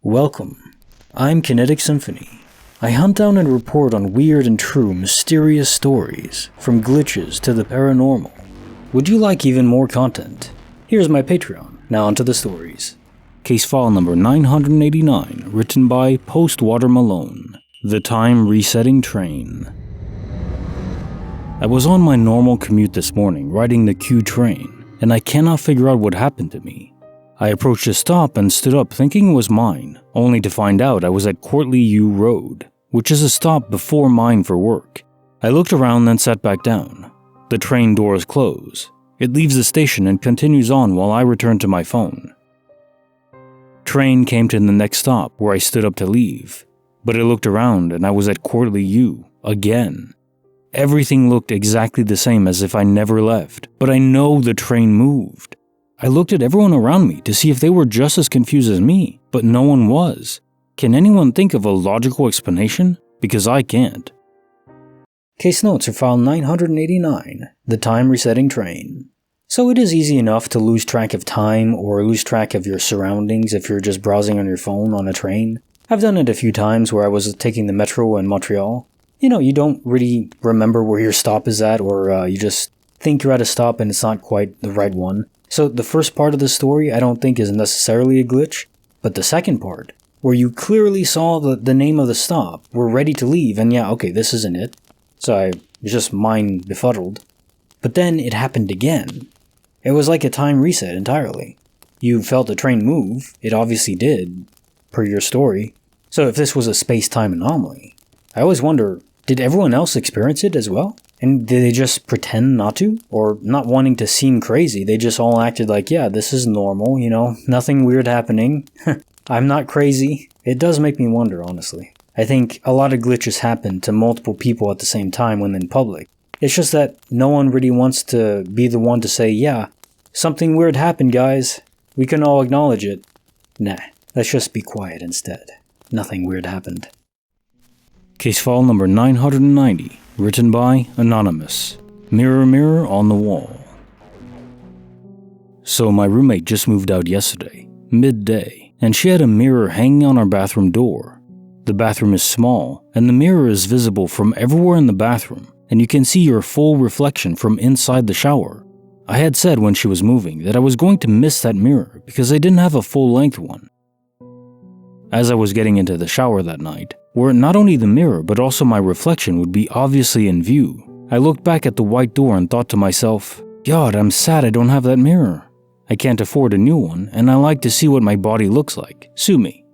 Welcome. I'm Kinetic Symphony. I hunt down and report on weird and true mysterious stories, from glitches to the paranormal. Would you like even more content? Here's my Patreon. Now onto the stories. Case file number 989, written by Post-Watermalone. The Time Resetting Train. I was on my normal commute this morning, riding the Q train, and I cannot figure out what happened to me. I approached a stop and stood up thinking it was mine, only to find out I was at Courtleigh U Road, which is a stop before mine for work. I looked around then sat back down. The train doors close. It leaves the station and continues on while I return to my phone. Train came to the next stop where I stood up to leave, but I looked around and I was at Courtleigh U again. Everything looked exactly the same as if I never left, but I know the train moved. I looked at everyone around me to see if they were just as confused as me, but no one was. Can anyone think of a logical explanation? Because I can't. Case notes are file 989, The Time Resetting Train. So it is easy enough to lose track of time or lose track of your surroundings if you're just browsing on your phone on a train. I've done it a few times where I was taking the metro in Montreal. You don't really remember where your stop is at, or you just think you're at a stop and it's not quite the right one. So the first part of the story I don't think is necessarily a glitch, but the second part, where you clearly saw the name of the stop, were ready to leave, and yeah, okay, this isn't it. So I was just mind befuddled. But then it happened again. It was like a time reset entirely. You felt the train move, it obviously did, per your story. So if this was a space-time anomaly, I always wonder, did everyone else experience it as well? And did they just pretend not to? Or not wanting to seem crazy, they just all acted like, yeah, this is normal, nothing weird happening. I'm not crazy. It does make me wonder, honestly. I think a lot of glitches happen to multiple people at the same time when in public. It's just that no one really wants to be the one to say, yeah, something weird happened, guys. We can all acknowledge it. Nah, let's just be quiet instead. Nothing weird happened. Case file number 990. Written by Anonymous. Mirror, mirror on the wall. So my roommate just moved out yesterday, midday, and she had a mirror hanging on our bathroom door. The bathroom is small, and the mirror is visible from everywhere in the bathroom, and you can see your full reflection from inside the shower. I had said when she was moving that I was going to miss that mirror because I didn't have a full-length one. As I was getting into the shower that night, where not only the mirror but also my reflection would be obviously in view, I looked back at the white door and thought to myself, God, I'm sad I don't have that mirror. I can't afford a new one, and I like to see what my body looks like. Sue me.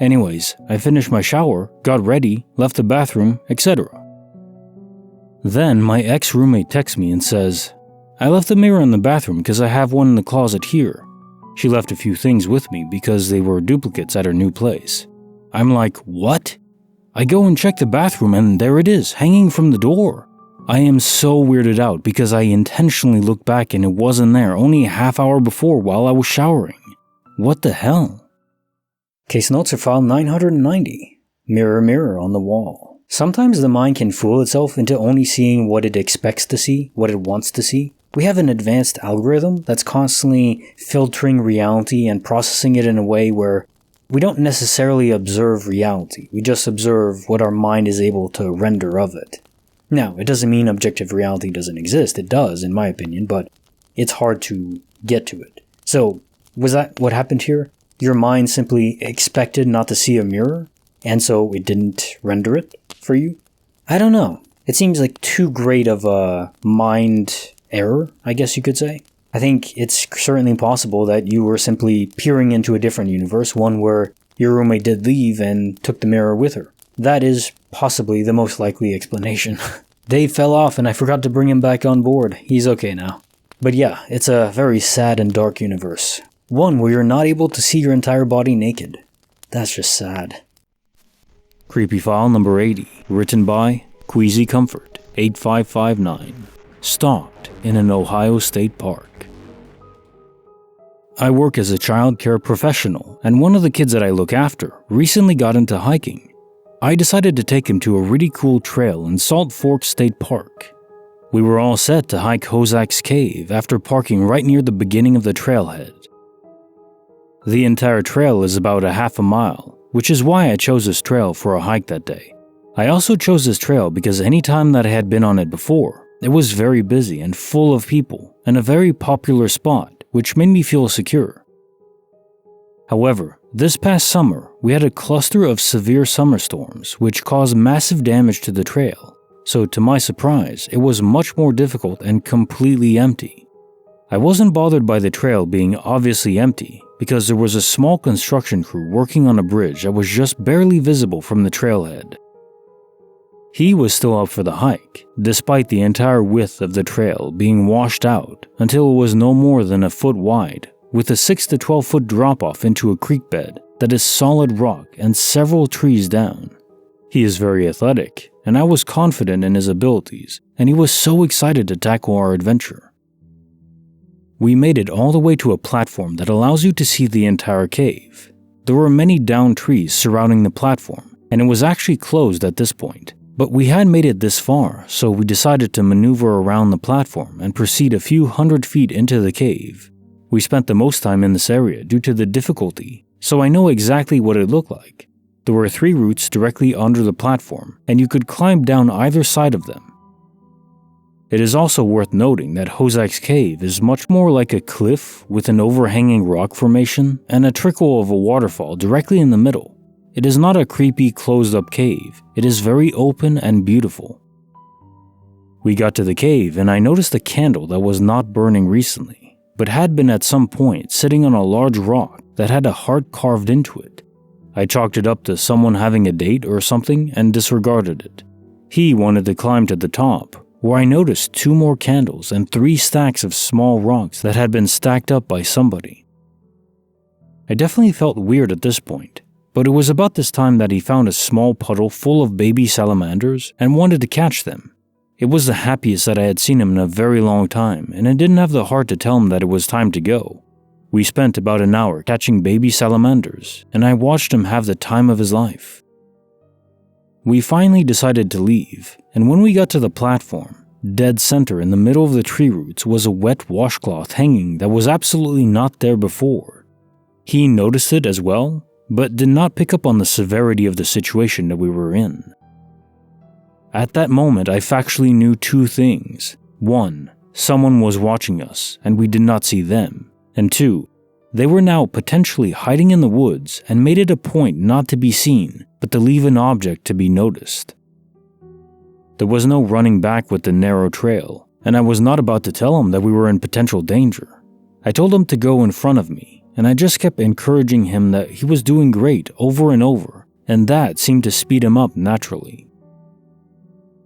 Anyways, I finished my shower, got ready, left the bathroom, etc. Then my ex-roommate texts me and says, I left the mirror in the bathroom because I have one in the closet here. She left a few things with me because they were duplicates at her new place. I'm like, what? I go and check the bathroom and there it is, hanging from the door. I am so weirded out because I intentionally looked back and it wasn't there only a half hour before while I was showering. What the hell? Case notes are file 990. Mirror, mirror on the wall. Sometimes the mind can fool itself into only seeing what it expects to see, what it wants to see. We have an advanced algorithm that's constantly filtering reality and processing it in a way where we don't necessarily observe reality. We just observe what our mind is able to render of it. Now, it doesn't mean objective reality doesn't exist. It does, in my opinion, but it's hard to get to it. So, was that what happened here? Your mind simply expected not to see a mirror, and so it didn't render it for you? I don't know. It seems like too great of a mind error, I guess you could say. I think it's certainly possible that you were simply peering into a different universe, one where your roommate did leave and took the mirror with her. That is possibly the most likely explanation. Dave fell off and I forgot to bring him back on board. He's okay now. But yeah, it's a very sad and dark universe. One where you're not able to see your entire body naked. That's just sad. Creepy file number 80, written by Queasy Comfort, 8559. Stalked in an Ohio state park. I work as a child care professional, and one of the kids that I look after recently got into hiking. I decided to take him to a really cool trail in Salt Fork State Park. We were all set to hike Hozak's Cave after parking right near the beginning of the trailhead. The entire trail is about a half a mile, which is why I chose this trail for a hike that day. I also chose this trail because any time that I had been on it before, it was very busy and full of people, and a very popular spot, which made me feel secure. However, this past summer, we had a cluster of severe summer storms which caused massive damage to the trail, so to my surprise, it was much more difficult and completely empty. I wasn't bothered by the trail being obviously empty because there was a small construction crew working on a bridge that was just barely visible from the trailhead. He was still up for the hike, despite the entire width of the trail being washed out until it was no more than a foot wide, with a 6 to 12 foot drop-off into a creek bed that is solid rock and several trees down. He is very athletic, and I was confident in his abilities, and he was so excited to tackle our adventure. We made it all the way to a platform that allows you to see the entire cave. There were many downed trees surrounding the platform, and it was actually closed at this point. But we had made it this far, so we decided to maneuver around the platform and proceed a few hundred feet into the cave. We spent the most time in this area due to the difficulty, so I know exactly what it looked like. There were 3 routes directly under the platform, and you could climb down either side of them. It is also worth noting that Hozak's cave is much more like a cliff with an overhanging rock formation and a trickle of a waterfall directly in the middle. It is not a creepy, closed-up cave. It is very open and beautiful. We got to the cave and I noticed a candle that was not burning recently, but had been at some point sitting on a large rock that had a heart carved into it. I chalked it up to someone having a date or something and disregarded it. He wanted to climb to the top, where I noticed 2 more candles and 3 stacks of small rocks that had been stacked up by somebody. I definitely felt weird at this point, but it was about this time that he found a small puddle full of baby salamanders and wanted to catch them. It was the happiest that I had seen him in a very long time, and I didn't have the heart to tell him that it was time to go. We spent about an hour catching baby salamanders, and I watched him have the time of his life. We finally decided to leave, and when we got to the platform, dead center in the middle of the tree roots was a wet washcloth hanging that was absolutely not there before. He noticed it as well, but did not pick up on the severity of the situation that we were in. At that moment, I factually knew 2 things. 1, someone was watching us, and we did not see them. And 2, they were now potentially hiding in the woods and made it a point not to be seen, but to leave an object to be noticed. There was no running back with the narrow trail, and I was not about to tell him that we were in potential danger. I told him to go in front of me, and I just kept encouraging him that he was doing great over and over, and that seemed to speed him up naturally.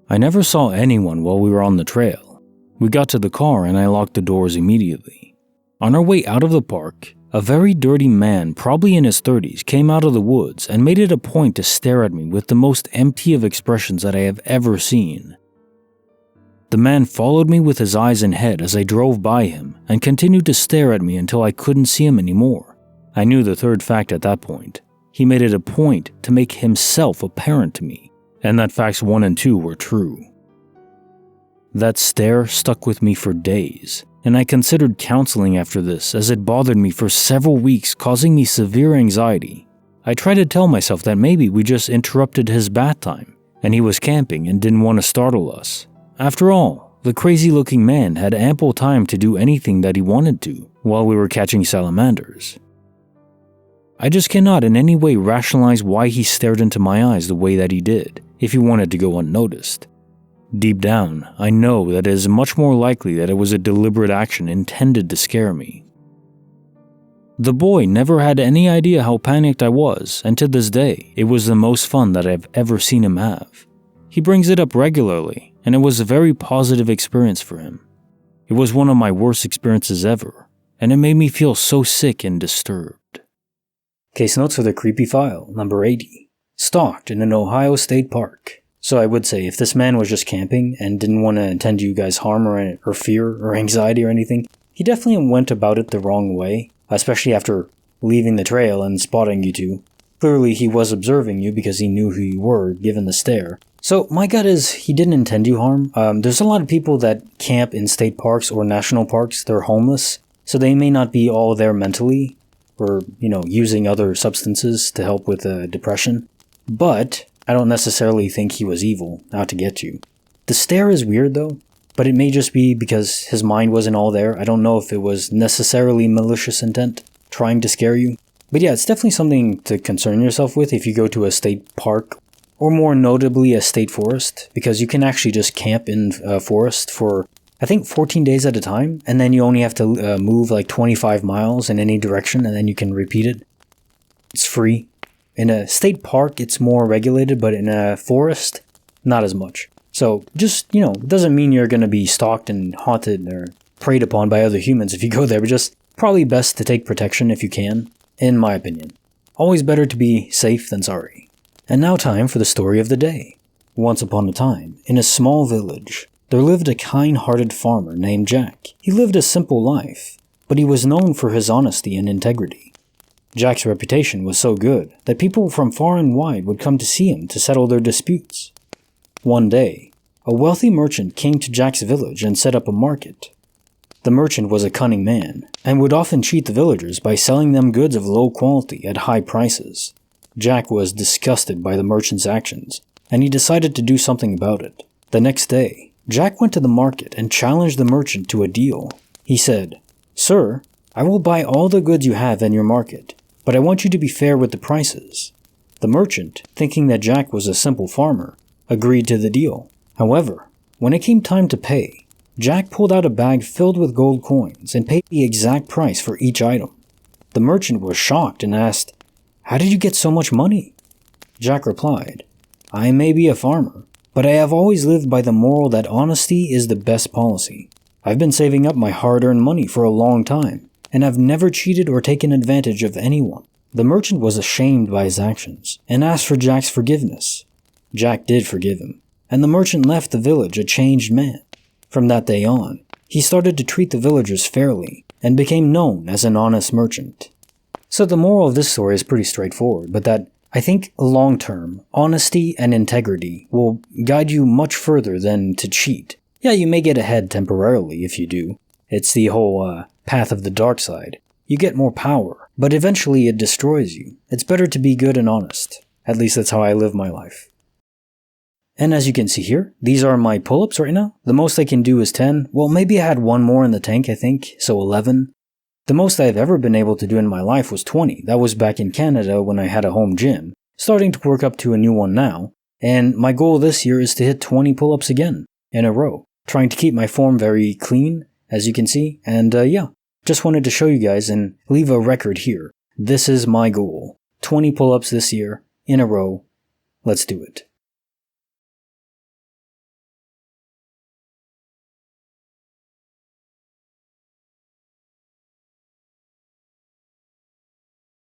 I never saw anyone while we were on the trail. We got to the car and I locked the doors immediately. On our way out of the park, a very dirty man, probably in his 30s, came out of the woods and made it a point to stare at me with the most empty of expressions that I have ever seen. The man followed me with his eyes and head as I drove by him and continued to stare at me until I couldn't see him anymore. I knew the third fact at that point. He made it a point to make himself apparent to me, and that facts 1 and 2 were true. That stare stuck with me for days, and I considered counseling after this as it bothered me for several weeks, causing me severe anxiety. I tried to tell myself that maybe we just interrupted his bath time, and he was camping and didn't want to startle us. After all, the crazy-looking man had ample time to do anything that he wanted to while we were catching salamanders. I just cannot in any way rationalize why he stared into my eyes the way that he did, if he wanted to go unnoticed. Deep down, I know that it is much more likely that it was a deliberate action intended to scare me. The boy never had any idea how panicked I was, and to this day, it was the most fun that I've ever seen him have. He brings it up regularly, and it was a very positive experience for him. It was one of my worst experiences ever, and it made me feel so sick and disturbed. Case notes for the creepy file, number 80. Stalked in an Ohio State park. So I would say if this man was just camping and didn't want to intend you guys harm or fear or anxiety or anything, he definitely went about it the wrong way, especially after leaving the trail and spotting you 2. Clearly he was observing you because he knew who you were, given the stare. So my gut is he didn't intend you harm. There's a lot of people that camp in state parks or national parks. They're homeless, so they may not be all there mentally. or, using other substances to help with depression. But I don't necessarily think he was evil, out to get you. The stare is weird though, but it may just be because his mind wasn't all there. I don't know if it was necessarily malicious intent, trying to scare you. But yeah, it's definitely something to concern yourself with if you go to a state park, or more notably a state forest, because you can actually just camp in a forest for, I think, 14 days at a time, and then you only have to move like 25 miles in any direction, and then you can repeat it. It's free. In a state park, it's more regulated, but in a forest, not as much. So just, it doesn't mean you're going to be stalked and haunted or preyed upon by other humans if you go there, but just probably best to take protection if you can, in my opinion. Always better to be safe than sorry. And now time for the story of the day. Once upon a time, in a small village, there lived a kind-hearted farmer named Jack. He lived a simple life, but he was known for his honesty and integrity. Jack's reputation was so good that people from far and wide would come to see him to settle their disputes. One day, a wealthy merchant came to Jack's village and set up a market. The merchant was a cunning man, and would often cheat the villagers by selling them goods of low quality at high prices. Jack was disgusted by the merchant's actions, and he decided to do something about it. The next day, Jack went to the market and challenged the merchant to a deal. He said, "Sir, I will buy all the goods you have in your market, but I want you to be fair with the prices." The merchant, thinking that Jack was a simple farmer, agreed to the deal. However, when it came time to pay, Jack pulled out a bag filled with gold coins and paid the exact price for each item. The merchant was shocked and asked, "How did you get so much money?" Jack replied, "I may be a farmer, but I have always lived by the moral that honesty is the best policy. I've been saving up my hard-earned money for a long time, and I've never cheated or taken advantage of anyone." The merchant was ashamed by his actions and asked for Jack's forgiveness. Jack did forgive him, and the merchant left the village a changed man. From that day on, he started to treat the villagers fairly and became known as an honest merchant. So the moral of this story is pretty straightforward, but that I think long-term, honesty and integrity will guide you much further than to cheat. Yeah, you may get ahead temporarily if you do. It's the whole path of the dark side. You get more power, but eventually it destroys you. It's better to be good and honest. At least that's how I live my life. And as you can see here, these are my pull-ups right now. The most I can do is 10. Well, maybe I had one more in the tank, I think, so 11. The most I've ever been able to do in my life was 20. That was back in Canada when I had a home gym. Starting to work up to a new one now. And my goal this year is to hit 20 pull-ups again, in a row. Trying to keep my form very clean, as you can see. And yeah, just wanted to show you guys and leave a record here. This is my goal. 20 pull-ups this year, in a row. Let's do it.